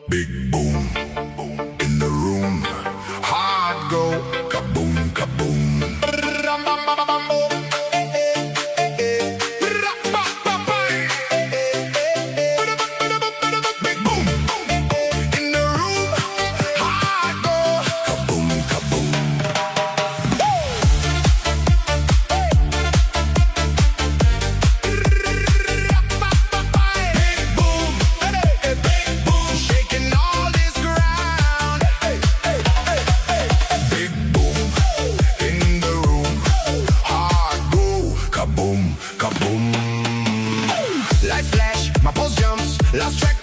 Big boom in the room. Hard go, kaboom, kaboom. Big boom in the room. Hard go, kaboom, kaboom. Big boom, big boom, shaking all this ground. Big boom in the room. Hard go, kaboom, kaboom. Lights flash, my pulse jumps, lost track